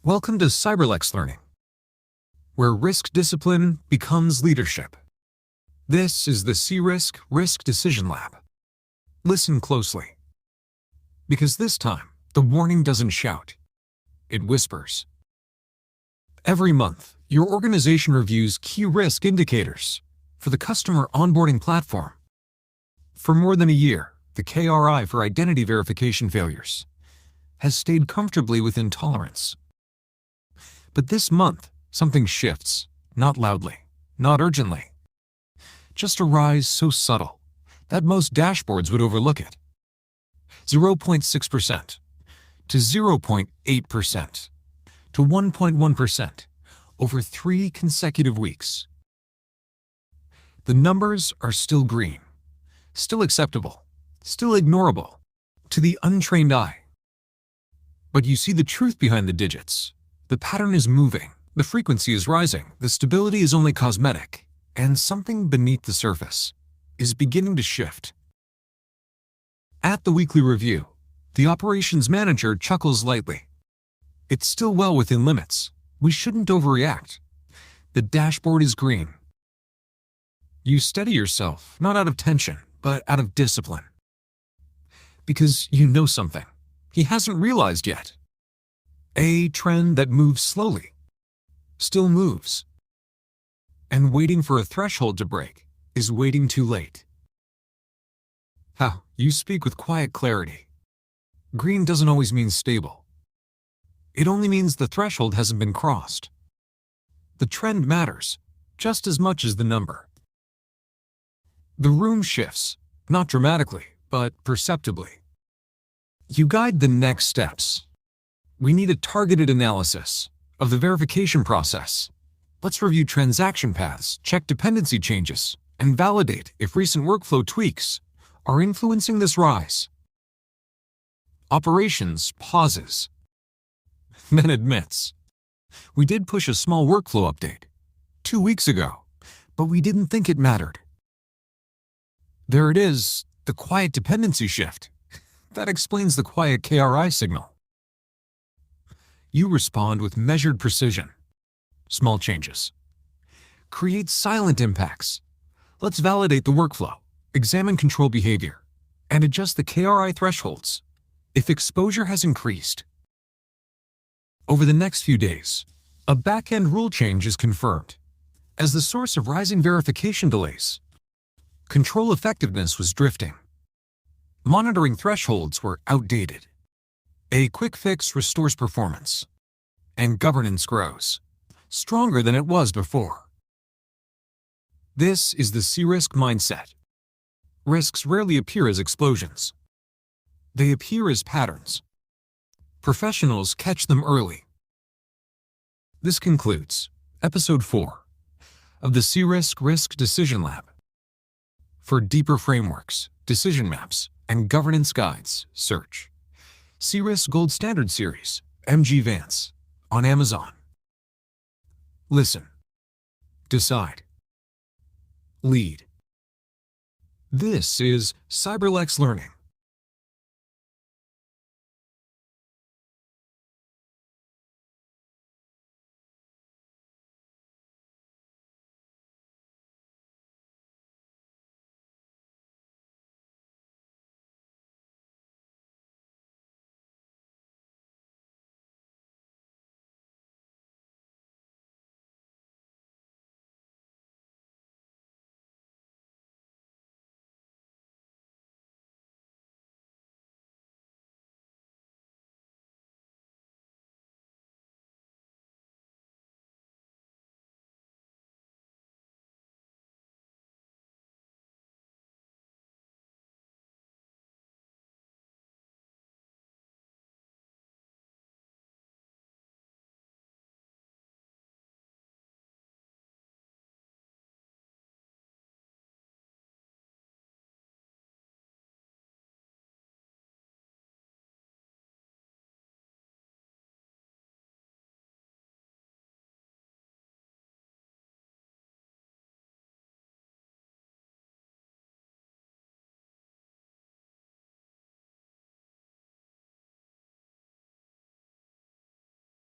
Welcome to CyberLex Learning, where risk discipline becomes leadership. This is the CRISC Risk Decision Lab. Listen closely, because this time, the warning doesn't shout. It whispers. Every month, your organization reviews key risk indicators for the customer onboarding platform. For more than a year, the KRI for identity verification failures has stayed comfortably within tolerance. But this month, something shifts, not loudly, not urgently. Just a rise so subtle that most dashboards would overlook it. 0.6% to 0.8% to 1.1% over 3 consecutive weeks. The numbers are still green, still acceptable, still ignorable to the untrained eye. But you see the truth behind the digits. The pattern is moving, the frequency is rising, the stability is only cosmetic, and something beneath the surface is beginning to shift. At the weekly review, the operations manager chuckles lightly. It's still well within limits. We shouldn't overreact. The dashboard is green. You steady yourself, not out of tension, but out of discipline. Because you know something he hasn't realized yet. A trend that moves slowly, still moves. And waiting for a threshold to break is waiting too late. How? You speak with quiet clarity. Green doesn't always mean stable. It only means the threshold hasn't been crossed. The trend matters just as much as the number. The room shifts, not dramatically, but perceptibly. You guide the next steps. We need a targeted analysis of the verification process. Let's review transaction paths, check dependency changes, and validate if recent workflow tweaks are influencing this rise. Operations pauses, then admits. We did push a small workflow update 2 weeks ago, but we didn't think it mattered. There it is, the quiet dependency shift. That explains the quiet KRI signal. You respond with measured precision. Small changes create silent impacts. Let's validate the workflow, examine control behavior, and adjust the KRI thresholds if exposure has increased. Over the next few days, a back-end rule change is confirmed as the source of rising verification delays. Control effectiveness was drifting. Monitoring thresholds were outdated. A quick fix restores performance, and governance grows, stronger than it was before. This is the CRISC mindset. Risks rarely appear as explosions. They appear as patterns. Professionals catch them early. This concludes Episode 4 of the CRISC Risk Decision Lab. For deeper frameworks, decision maps, and governance guides, search CRISC Gold Standard Series, MG Vance, on Amazon. Listen. Decide. Lead. This is CyberLex Learning.